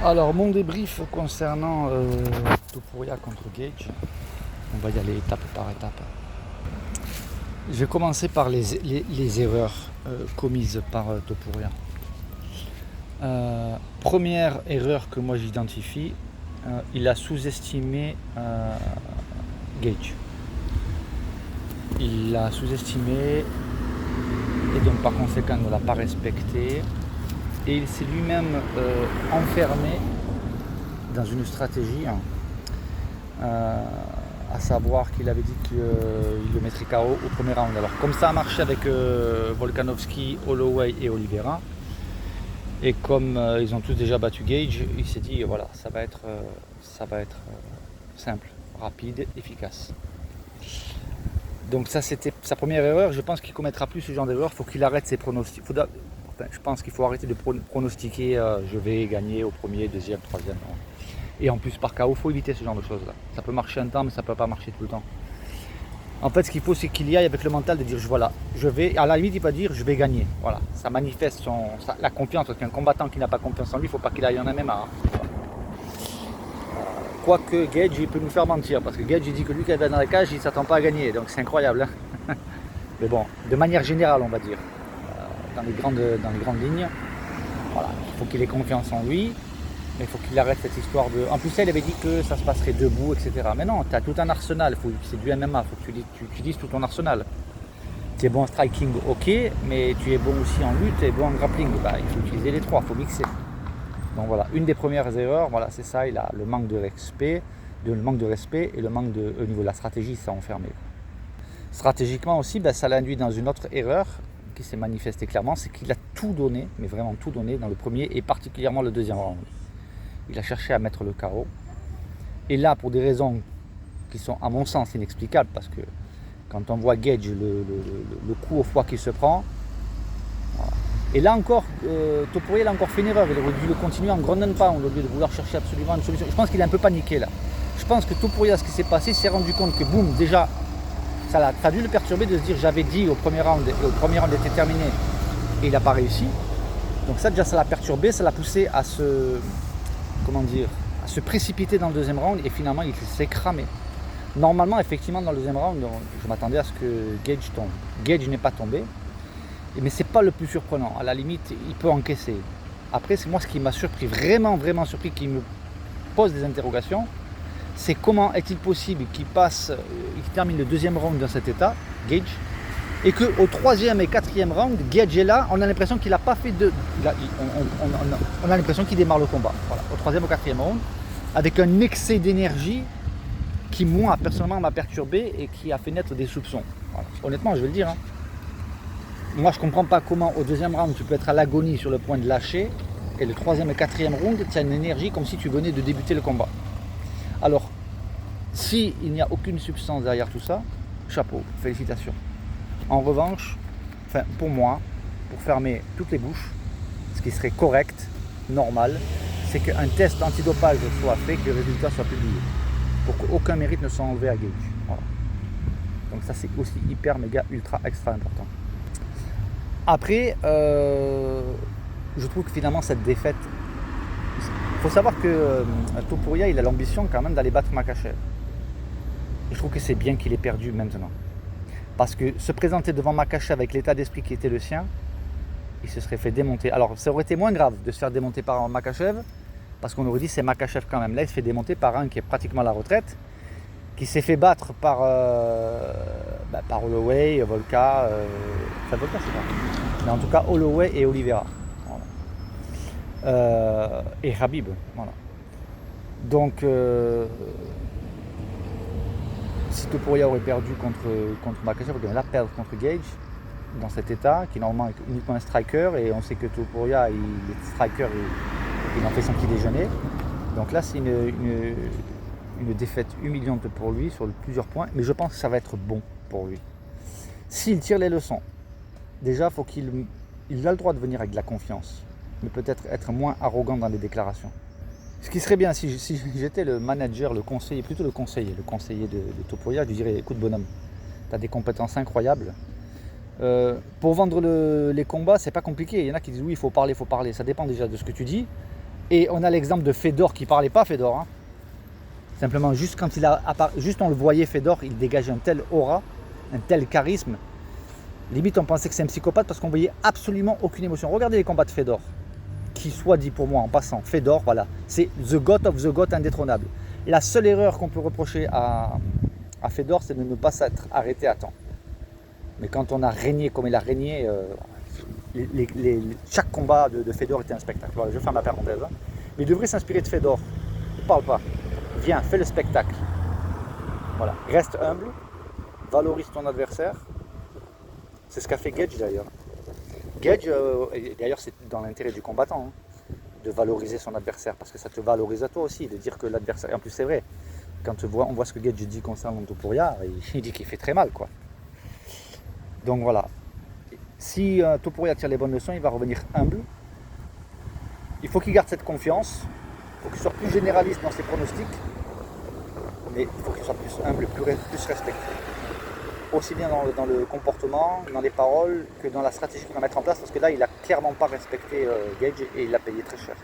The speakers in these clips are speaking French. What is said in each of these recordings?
Alors, mon débrief concernant Topuria contre Gage, on va y aller étape par étape. Je vais commencer par les erreurs commises par Topuria. Première erreur que moi j'identifie, il a sous-estimé Gage. Il l'a sous-estimé et donc par conséquent ne l'a pas respecté. Et il s'est lui-même enfermé dans une stratégie, à savoir qu'il avait dit qu'il le mettrait KO au premier round. Alors comme ça a marché avec Volkanovski, Holloway et Oliveira, et comme ils ont tous déjà battu Gage, il s'est dit voilà, ça va être simple, rapide, efficace. Donc ça c'était sa première erreur. Je pense qu'il ne commettra plus ce genre d'erreur. Il faut qu'il arrête ses pronostics. Je pense qu'il faut arrêter de pronostiquer je vais gagner au premier, deuxième, troisième. Et en plus par KO, il faut éviter ce genre de choses là. Ça peut marcher un temps mais ça ne peut pas marcher tout le temps. En fait ce qu'il faut c'est qu'il y aille avec le mental de dire voilà, je vais, à la limite il peut dire je vais gagner. Voilà, ça manifeste la confiance, parce qu'un combattant qui n'a pas confiance en lui, il ne faut pas qu'il aille en MMA. Quoique Gage il peut nous faire mentir, parce que Gage il dit que lui qui est dans la cage il ne s'attend pas à gagner, donc c'est incroyable. Mais bon, de manière générale on va dire. Dans les grandes lignes. Voilà, il faut qu'il ait confiance en lui, mais il faut qu'il arrête cette histoire de... En plus, elle avait dit que ça se passerait debout, etc. Mais non, tu as tout un arsenal, c'est du MMA, il faut que tu utilises tout ton arsenal. Tu es bon en striking, ok, mais tu es bon aussi en lutte et bon en grappling. Il faut utiliser les trois, il faut mixer. Donc voilà, une des premières erreurs, voilà, c'est ça, il a le manque de respect, et le manque de, au niveau de la stratégie, il s'est enfermé. Stratégiquement aussi, ça l'a induit dans une autre erreur, qui s'est manifesté clairement, c'est qu'il a tout donné, mais vraiment tout donné dans le premier et particulièrement le deuxième round. Il a cherché à mettre le KO. Et là, pour des raisons qui sont à mon sens inexplicables, parce que quand on voit Gage, le coup au foie qu'il se prend, voilà. Et là encore, Topuria il a encore fait une erreur, il aurait dû le continuer en ground and pound au lieu de vouloir chercher absolument une solution. Je pense qu'il est un peu paniqué là. Je pense que Topuria, ce qui s'est passé, s'est rendu compte que boum, déjà, ça a dû le perturber de se dire j'avais dit au premier round, et au premier round était terminé et il n'a pas réussi. Donc ça déjà ça l'a perturbé, ça l'a poussé à se précipiter dans le deuxième round et finalement il s'est cramé. Normalement effectivement dans le deuxième round je m'attendais à ce que Gage tombe. Gage n'est pas tombé, mais c'est pas le plus surprenant. À la limite il peut encaisser. Après c'est moi ce qui m'a surpris, vraiment surpris, qui me pose des interrogations. C'est comment est-il possible qu'il termine le deuxième round dans cet état, Gage, et qu'au troisième et quatrième round, Gage est là, on a l'impression qu'il n'a pas fait de... On a l'impression qu'il démarre le combat, voilà, au troisième ou quatrième round, avec un excès d'énergie qui, moi, personnellement, m'a perturbé et qui a fait naître des soupçons. Voilà. Honnêtement, je vais le dire. Moi, je ne comprends pas comment, au deuxième round, tu peux être à l'agonie sur le point de lâcher, et le troisième et quatrième round, tu as une énergie comme si tu venais de débuter le combat. Alors, s'il n'y a aucune substance derrière tout ça, chapeau, félicitations. En revanche, pour moi, pour fermer toutes les bouches, ce qui serait correct, normal, c'est qu'un test antidopage soit fait, que les résultats soient publiés, pour qu'aucun mérite ne soit enlevé à Gage. Voilà. Donc ça c'est aussi hyper, méga, ultra, extra important. Après, je trouve que finalement cette défaite, il faut savoir que Topuria il a l'ambition quand même d'aller battre Makhachev. Je trouve que c'est bien qu'il ait perdu maintenant. Parce que se présenter devant Makhachev avec l'état d'esprit qui était le sien, il se serait fait démonter. Alors ça aurait été moins grave de se faire démonter par Makhachev, parce qu'on aurait dit c'est Makhachev quand même. Là il se fait démonter par un qui est pratiquement à la retraite, qui s'est fait battre par Holloway, Volka, Volka c'est pas. Mais en tout cas Holloway et Oliveira. Voilà. Et Khabib. Voilà. Donc si Topuria aurait perdu contre Makhachev, il aurait là perdre contre Gage dans cet état, qui normalement est uniquement un striker, et on sait que Topuria, il est striker, il en fait son petit déjeuner. Donc là, c'est une défaite humiliante pour lui sur plusieurs points, mais je pense que ça va être bon pour lui. S'il tire les leçons, déjà, il a le droit de venir avec de la confiance, mais peut-être être moins arrogant dans les déclarations. Ce qui serait bien, si j'étais le manager, le conseiller de Topuria, je lui dirais, écoute bonhomme, tu as des compétences incroyables. Pour vendre les combats, c'est pas compliqué. Il y en a qui disent oui, il faut parler. Ça dépend déjà de ce que tu dis. Et on a l'exemple de Fedor qui parlait pas Fedor. Hein. Simplement, juste quand juste on le voyait Fedor, il dégage un tel aura, un tel charisme. Limite, on pensait que c'est un psychopathe parce qu'on voyait absolument aucune émotion. Regardez les combats de Fedor, qui soit dit pour moi en passant, Fedor, voilà, c'est the goat of the goat indétrônable. La seule erreur qu'on peut reprocher à Fedor, c'est de ne pas s'être arrêté à temps. Mais quand on a régné comme il a régné, chaque combat de Fedor était un spectacle. Voilà, je ferme la parenthèse. Hein. Mais il devrait s'inspirer de Fedor. Ne parle pas. Viens, fais le spectacle. Voilà. Reste humble, valorise ton adversaire. C'est ce qu'a fait Gage d'ailleurs. Gage, d'ailleurs c'est dans l'intérêt du combattant, hein, de valoriser son adversaire, parce que ça te valorise à toi aussi, de dire que l'adversaire... En plus c'est vrai, quand on voit ce que Gage dit concernant Topuria, il dit qu'il fait très mal, quoi. Donc voilà. Si Topuria tire les bonnes leçons, il va revenir humble. Il faut qu'il garde cette confiance. Il faut qu'il soit plus généraliste dans ses pronostics. Mais il faut qu'il soit plus humble, plus respectueux. Aussi bien dans le comportement, dans les paroles, que dans la stratégie qu'il va mettre en place. Parce que là, il n'a clairement pas respecté Gage et il l'a payé très cher.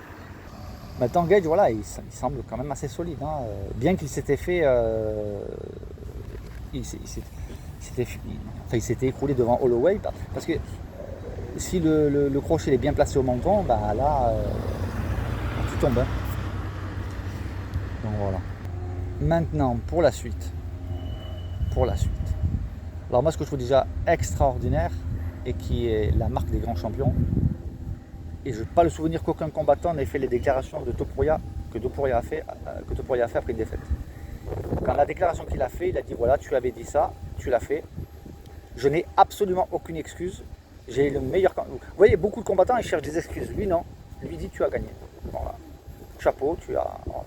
Maintenant, Gage, voilà, il semble quand même assez solide. Hein. Bien qu'il s'était fait... il s'était écroulé devant Holloway. Parce que si le crochet est bien placé au menton, bah là, tu tombes. Hein. Donc voilà. Maintenant, pour la suite. Alors moi, ce que je trouve déjà extraordinaire, et qui est la marque des grands champions, et je n'ai pas le souvenir qu'aucun combattant n'ait fait les déclarations de Topuria que Topuria a fait après une défaite. Quand la déclaration qu'il a fait, il a dit voilà, tu avais dit ça, tu l'as fait. Je n'ai absolument aucune excuse. J'ai le meilleur. Vous voyez, beaucoup de combattants ils cherchent des excuses. Lui non. Lui dit tu as gagné. Voilà. Chapeau, tu as. Voilà.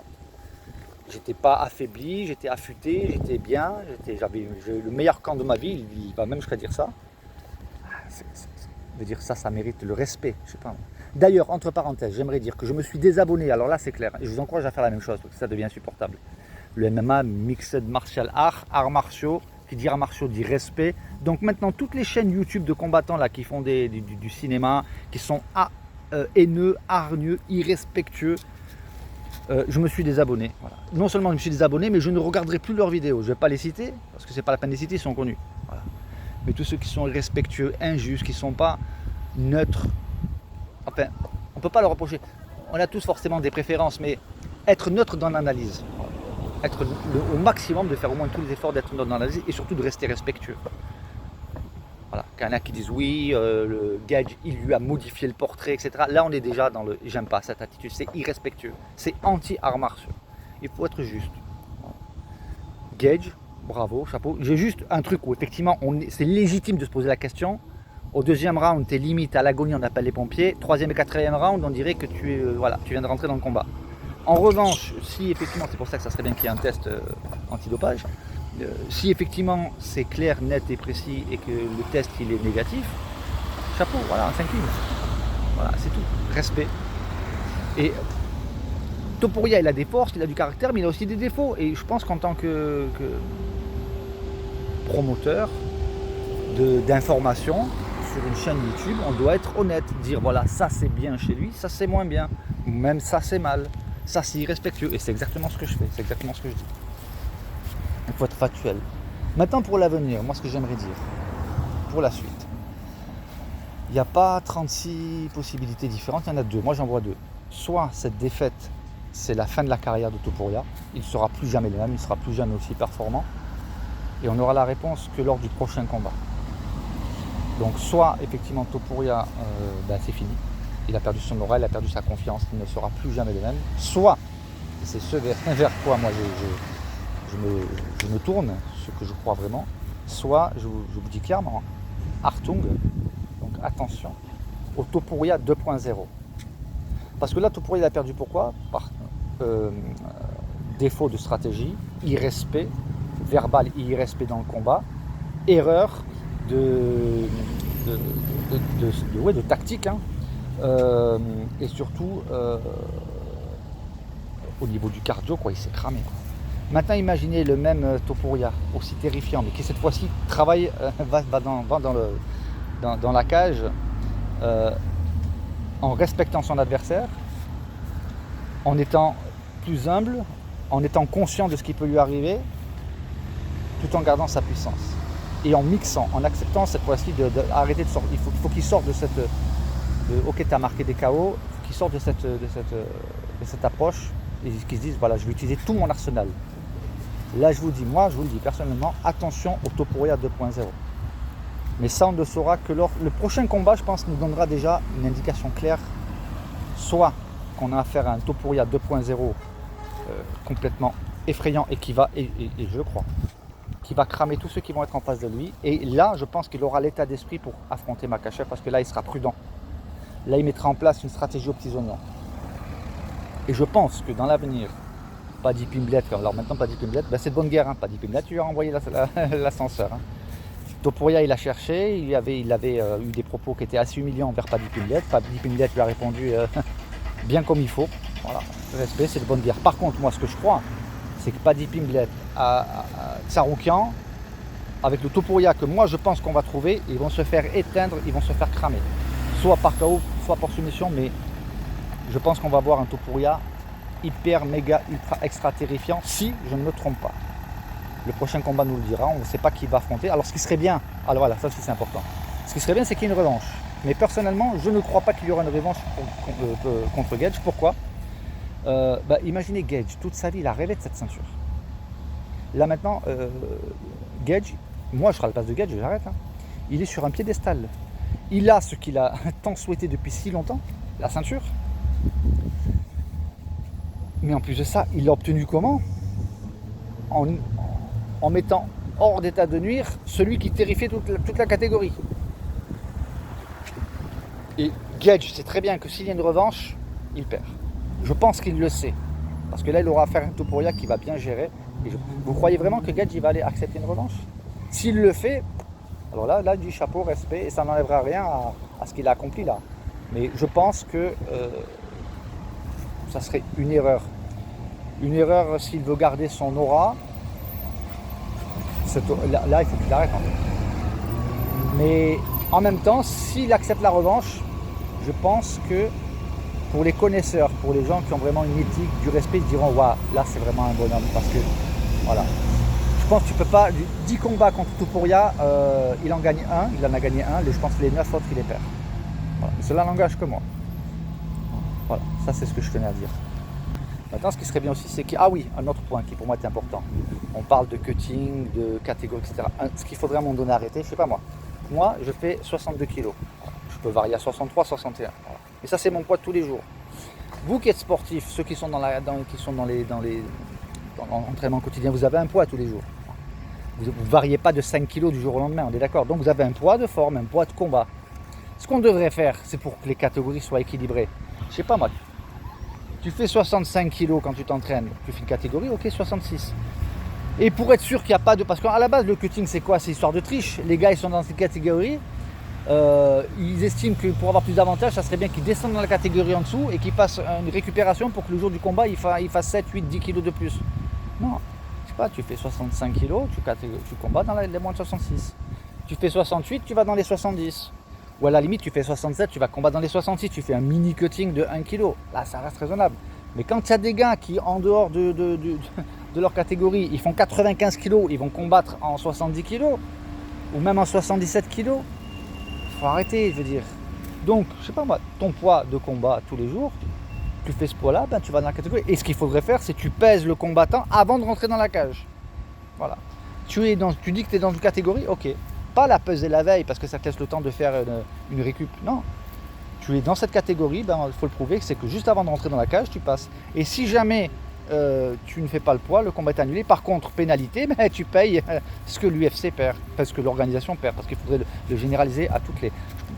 J'étais pas affaibli, j'étais affûté, j'étais bien, j'avais le meilleur camp de ma vie. Il va même jusqu'à dire ça. Je veux dire ça mérite le respect. Je sais pas. D'ailleurs, entre parenthèses, j'aimerais dire que je me suis désabonné. Alors là, c'est clair. Et je vous encourage à faire la même chose parce que ça devient insupportable. Le MMA, Mixed Martial Arts martiaux. Qui dit arts martiaux dit respect. Donc maintenant, toutes les chaînes YouTube de combattants là qui font du cinéma, qui sont haineux, hargneux, irrespectueux, je me suis désabonné. Voilà. Non seulement je me suis désabonné, mais je ne regarderai plus leurs vidéos. Je ne vais pas les citer, parce que c'est pas la peine de les citer, ils sont connus. Voilà. Mais tous ceux qui sont irrespectueux, injustes, qui ne sont pas neutres, enfin, on ne peut pas leur reprocher. On a tous forcément des préférences, mais être neutre dans l'analyse. Être au maximum, de faire au moins tous les efforts d'être neutre dans l'analyse et surtout de rester respectueux. Voilà. Quand il y en a qui disent oui, le Gage, il lui a modifié le portrait, etc. Là, on est déjà dans le j'aime pas cette attitude, c'est irrespectueux, c'est anti-arts martiaux. Il faut être juste. Gage, bravo, chapeau. J'ai juste un truc où effectivement, c'est légitime de se poser la question. Au deuxième round, t'es limite à l'agonie, on appelle les pompiers. Troisième et quatrième round, on dirait que tu viens de rentrer dans le combat. En revanche, si effectivement, c'est pour ça que ça serait bien qu'il y ait un test antidopage, si effectivement c'est clair, net et précis et que le test il est négatif, chapeau, voilà, on s'incline. Voilà, c'est tout. Respect. Et Topuria, il a des forces, il a du caractère, mais il a aussi des défauts. Et je pense qu'en tant que promoteur d'information sur une chaîne YouTube, on doit être honnête, dire voilà, ça c'est bien chez lui, ça c'est moins bien, ou même ça c'est mal. Ça, c'est irrespectueux. Et c'est exactement ce que je fais. C'est exactement ce que je dis. Il faut être factuel. Maintenant, pour l'avenir, moi, ce que j'aimerais dire, pour la suite, il n'y a pas 36 possibilités différentes, il y en a deux. Moi, j'en vois deux. Soit cette défaite, c'est la fin de la carrière de Topuria. Il ne sera plus jamais le même, il ne sera plus jamais aussi performant. Et on aura la réponse que lors du prochain combat. Donc, soit, effectivement, Topuria, c'est fini. Il a perdu son aura, il a perdu sa confiance, il ne sera plus jamais le même. Soit, et c'est ce vers quoi moi je me tourne, ce que je crois vraiment, soit, je vous dis clairement, Hartung, donc attention, au Topuria 2.0. Parce que là, Topuria il a perdu pourquoi ? Par défaut de stratégie, irrespect verbal et irrespect dans le combat, erreur de tactique, hein. Et surtout au niveau du cardio, quoi, il s'est cramé, quoi. Maintenant, imaginez le même Topuria, aussi terrifiant, mais qui cette fois-ci travaille, va dans la cage en respectant son adversaire, en étant plus humble, en étant conscient de ce qui peut lui arriver, tout en gardant sa puissance. Et en mixant, en acceptant cette fois-ci d'arrêter de sortir. Il faut qu'il sorte de cette... ok, tu as marqué des KO, il faut qu'il sorte de cette approche et qu'ils se disent, voilà, je vais utiliser tout mon arsenal. Là, je vous le dis personnellement, attention au Topuria 2.0. Mais ça, on ne le saura que lors... Le prochain combat, je pense, nous donnera déjà une indication claire, soit qu'on a affaire à un Topuria 2.0 complètement effrayant et qui va, et je le crois, qui va cramer tous ceux qui vont être en face de lui. Et là, je pense qu'il aura l'état d'esprit pour affronter Makhachev parce que là, il sera prudent. Là, il mettra en place une stratégie aux petits oignons. Et je pense que dans l'avenir, Paddy Pimblett, alors maintenant Paddy Pimblett, ben c'est de bonne guerre, hein. Paddy Pimblett, tu lui as envoyé l'ascenseur. Hein. Topuria, il a cherché, il avait eu des propos qui étaient assez humiliants envers Paddy Pimblett. Paddy Pimblett lui a répondu bien comme il faut. Voilà, respect, c'est de bonne guerre. Par contre, moi, ce que je crois, c'est que Paddy Pimblett, Tsarukyan, avec le Topuria que moi je pense qu'on va trouver, ils vont se faire éteindre, ils vont se faire cramer. Soit par KO, soit par soumission, mais je pense qu'on va voir un Topuria hyper, méga, ultra, extra terrifiant, si je ne me trompe pas. Le prochain combat nous le dira, on ne sait pas qui va affronter. Alors ce qui serait bien, alors voilà, ça aussi c'est important. Ce qui serait bien, c'est qu'il y ait une revanche. Mais personnellement, je ne crois pas qu'il y aura une revanche contre Gage. Pourquoi ? Imaginez Gage, toute sa vie, il a rêvé de cette ceinture. Là maintenant, Gage, moi je serai à la place de Gage, j'arrête. Hein. Il est sur un piédestal. Il a ce qu'il a tant souhaité depuis si longtemps, la ceinture. Mais en plus de ça, il l'a obtenu comment ? En mettant hors d'état de nuire celui qui terrifiait toute la catégorie. Et Gage sait très bien que s'il y a une revanche, il perd. Je pense qu'il le sait. Parce que là, il aura affaire à un Topuria qui va bien gérer. Et vous croyez vraiment que Gage il va aller accepter une revanche ? S'il le fait, alors là, du chapeau, respect, et ça n'enlèvera rien à ce qu'il a accompli là. Mais je pense que ça serait une erreur. Une erreur s'il veut garder son aura. Là, il faut qu'il arrête en fait. Mais en même temps, s'il accepte la revanche, je pense que pour les connaisseurs, pour les gens qui ont vraiment une éthique, du respect, ils diront waouh, là c'est vraiment un bonhomme. Parce que voilà. Je pense que tu peux pas. 10 combats contre Topuria, il en gagne un, il en a gagné un, je pense que les 9 autres il les perd. Voilà. Mais cela n'engage que moi. Voilà, ça c'est ce que je tenais à dire. Maintenant, ce qui serait bien aussi, c'est que... Ah oui, un autre point qui pour moi est important. On parle de cutting, de catégorie, etc. Ce qu'il faudrait à un moment donné arrêter, je sais pas moi. Moi, je fais 62 kg. Je peux varier à 63, 61. Voilà. Et ça, c'est mon poids de tous les jours. Vous qui êtes sportifs, ceux qui sont dans l'entraînement quotidien, vous avez un poids tous les jours. Vous ne variez pas de 5 kg du jour au lendemain, on est d'accord. Donc vous avez un poids de forme, un poids de combat. Ce qu'on devrait faire, c'est pour que les catégories soient équilibrées. Je sais pas moi. Tu fais 65 kg quand tu t'entraînes, tu fais une catégorie, ok, 66. Et pour être sûr qu'il n'y a pas de... Parce qu'à la base, le cutting, c'est quoi ? C'est histoire de triche. Les gars, ils sont dans cette catégorie. Ils estiment que pour avoir plus d'avantages, ça serait bien qu'ils descendent dans la catégorie en dessous et qu'ils fassent une récupération pour que le jour du combat, ils fassent 7, 8, 10 kg de plus. Non, je sais pas, tu fais 65 kg, tu combats dans les moins de 66. Tu fais 68, tu vas dans les 70. Ou à la limite, tu fais 67, tu vas combattre dans les 66, tu fais un mini cutting de 1 kg. Là, ça reste raisonnable. Mais quand il y a des gars qui, en dehors de leur catégorie, ils font 95 kg, ils vont combattre en 70 kg, ou même en 77 kg, il faut arrêter, je veux dire. Donc, je sais pas moi, ton poids de combat tous les jours, tu fais ce poids-là, ben, tu vas dans la catégorie. Et ce qu'il faudrait faire, c'est que tu pèses le combattant avant de rentrer dans la cage. Voilà. Tu dis que tu es dans une catégorie, ok. Pas la peser la veille parce que ça te laisse le temps de faire une récup. Non, tu es dans cette catégorie, ben, il faut le prouver, c'est que juste avant de rentrer dans la cage, tu passes. Et si jamais tu ne fais pas le poids, le combat est annulé. Par contre, pénalité, ben, tu payes ce que l'UFC perd, parce que l'organisation perd, parce qu'il faudrait le généraliser à toutes les...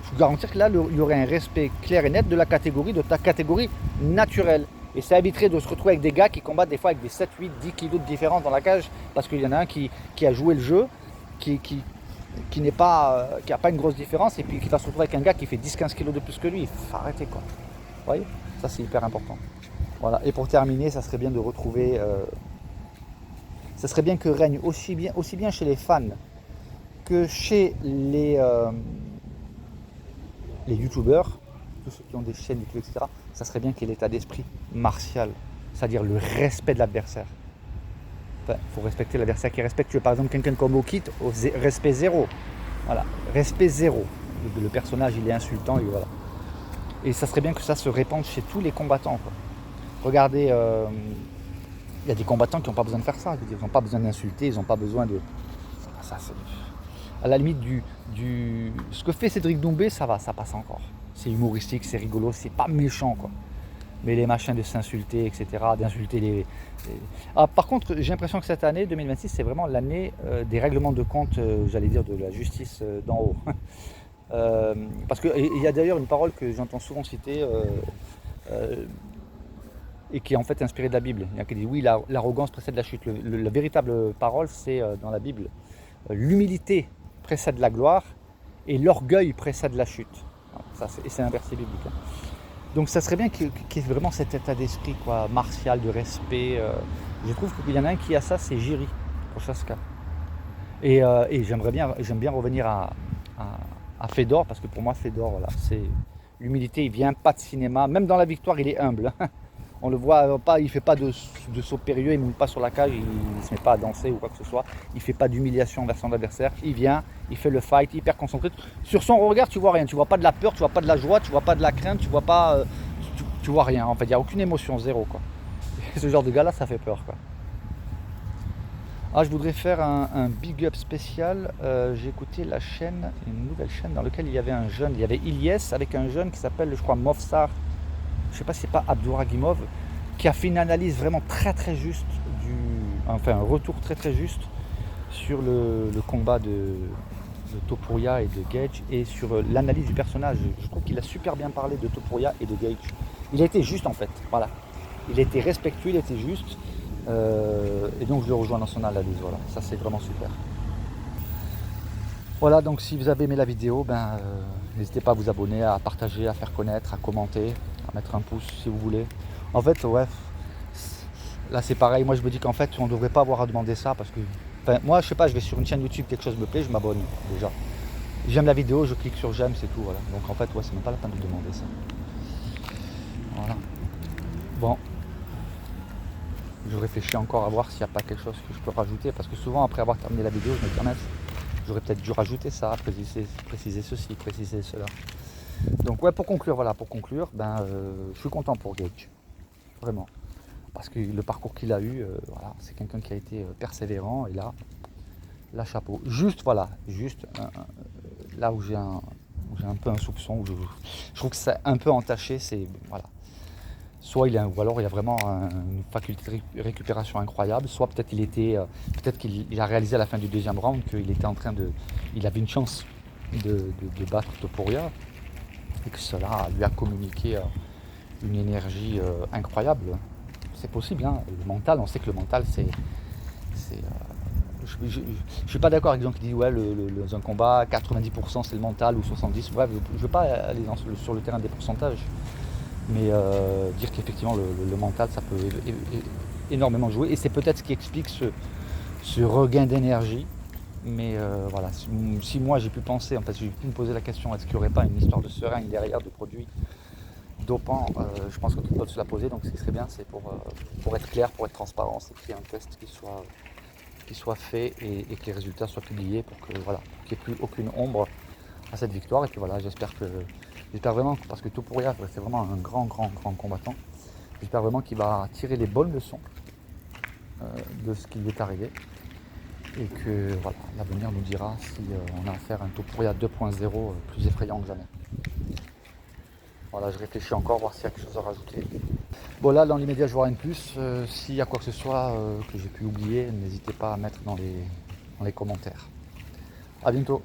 Je vous garantis que là, il y aurait un respect clair et net de la catégorie, de ta catégorie naturelle. Et ça éviterait de se retrouver avec des gars qui combattent des fois avec des 7, 8, 10 kilos de différence dans la cage, parce qu'il y en a un qui a joué le jeu, qui n'a pas une grosse différence et puis qui va se retrouver avec un gars qui fait 10-15 kg de plus que lui. Il faut arrêter quoi. Vous voyez ? Ça c'est hyper important. Voilà. Et pour terminer, ça serait bien de retrouver... ça serait bien que règne aussi bien chez les fans que chez les youtubeurs, tous ceux qui ont des chaînes YouTube, etc. ça serait bien qu'il y ait l'état d'esprit martial, c'est-à-dire le respect de l'adversaire. Il faut respecter l'adversaire qui est respectueux. Par exemple, quelqu'un comme Okit, respect zéro. Voilà, respect zéro. Le personnage, il est insultant, et voilà. Et ça serait bien que ça se répande chez tous les combattants, quoi. Regardez, il y a des combattants qui n'ont pas besoin de faire ça. Ils n'ont pas besoin d'insulter, ils n'ont pas besoin de... Ça, à la limite, ce que fait Cédric Doumbé, ça va, ça passe encore. C'est humoristique, c'est rigolo, c'est pas méchant, quoi. Mais les machins de s'insulter, etc., d'insulter les... Ah, par contre, j'ai l'impression que cette année, 2026, c'est vraiment l'année des règlements de compte, j'allais dire, de la justice d'en haut. Parce qu'il y a d'ailleurs une parole que j'entends souvent citer, et qui est en fait inspirée de la Bible. Il y a qui dit, oui, l'arrogance précède la chute. La véritable parole, c'est dans la Bible, l'humilité précède la gloire, et l'orgueil précède la chute. Et c'est un verset biblique. Hein. Donc ça serait bien qu'il y ait vraiment cet état d'esprit, quoi, martial, de respect. Je trouve qu'il y en a un qui a ça, c'est Jiri, Prochaska. Et j'aime bien revenir à Fedor, parce que pour moi, Fedor, voilà, c'est l'humilité, il vient pas de cinéma. Même dans la victoire, il est humble. On le voit pas, il fait pas de saut périlleux, il ne monte pas sur la cage, il ne se met pas à danser ou quoi que ce soit. Il fait pas d'humiliation vers son adversaire. Il vient, il fait le fight, hyper concentré. Sur son regard, tu vois rien. Tu vois pas de la peur, tu vois pas de la joie, tu vois pas de la crainte, tu vois pas, tu vois rien. En fait, il n'y a aucune émotion, zéro, quoi. Et ce genre de gars-là, ça fait peur, quoi. Ah, je voudrais faire un big up spécial. J'ai écouté la chaîne, une nouvelle chaîne dans laquelle il y avait un jeune, il y avait Ilyes avec un jeune qui s'appelle, je crois, Movsar. Je ne sais pas si c'est pas Abdouragimov, qui a fait une analyse vraiment très très juste, enfin un retour très très juste sur le combat de Topuria et de Gage, et sur l'analyse du personnage. Je trouve qu'il a super bien parlé de Topuria et de Gage. Il a été juste en fait, voilà. Il a été respectueux, il a été juste, et donc je le rejoins dans son analyse, voilà. Ça c'est vraiment super. Voilà, donc si vous avez aimé la vidéo, n'hésitez pas à vous abonner, à partager, à faire connaître, à commenter, à mettre un pouce si vous voulez. En fait, ouais, là c'est pareil, moi je me dis qu'en fait on ne devrait pas avoir à demander ça, parce que, moi je sais pas, je vais sur une chaîne YouTube, quelque chose me plaît, je m'abonne déjà. J'aime la vidéo, je clique sur j'aime, c'est tout, voilà. Donc en fait, ouais, c'est même pas la peine de demander ça. Voilà. Bon. Je réfléchis encore à voir s'il n'y a pas quelque chose que je peux rajouter, parce que souvent après avoir terminé la vidéo, je me dis, j'aurais peut-être dû rajouter ça, préciser ceci, préciser cela. Donc ouais, pour conclure, je suis content pour Gage, vraiment. Parce que le parcours qu'il a eu, voilà, c'est quelqu'un qui a été persévérant, et là chapeau. Juste là où j'ai un peu un soupçon, où je trouve que c'est un peu entaché, c'est voilà. Soit ou alors il a vraiment une faculté de récupération incroyable, soit peut-être qu'il a réalisé à la fin du deuxième round qu'il était il avait une chance de battre Topuria, et que cela lui a communiqué une énergie incroyable. C'est possible, hein. Le mental, on sait que le mental, je ne suis pas d'accord avec les gens qui disent ouais, dans un combat, 90% c'est le mental ou 70%. Bref, je ne veux pas aller sur le terrain des pourcentages. Mais dire qu'effectivement le mental, ça peut énormément jouer, et c'est peut-être ce qui explique ce regain d'énergie. Mais voilà, si moi j'ai pu penser, en fait j'ai pu me poser la question, est-ce qu'il n'y aurait pas une histoire de seringue derrière, de produits dopants, je pense que tout le monde se l'a posé. Donc ce qui serait bien, c'est pour être clair, pour être transparent, c'est qu'il y ait un test qui soit fait, et que les résultats soient publiés, pour que voilà, qu'il n'y ait plus aucune ombre à cette victoire. Et puis voilà, j'espère vraiment, parce que Topuria, c'est vraiment un grand combattant. J'espère vraiment qu'il va tirer les bonnes leçons de ce qui lui est arrivé, et que voilà, l'avenir nous dira si on a affaire à un Topuria 2.0 plus effrayant que jamais. Voilà, je réfléchis encore, voir s'il y a quelque chose à rajouter. Bon, là dans l'immédiat je vois rien de plus. S'il y a quoi que ce soit que j'ai pu oublier, n'hésitez pas à mettre dans les commentaires. A bientôt.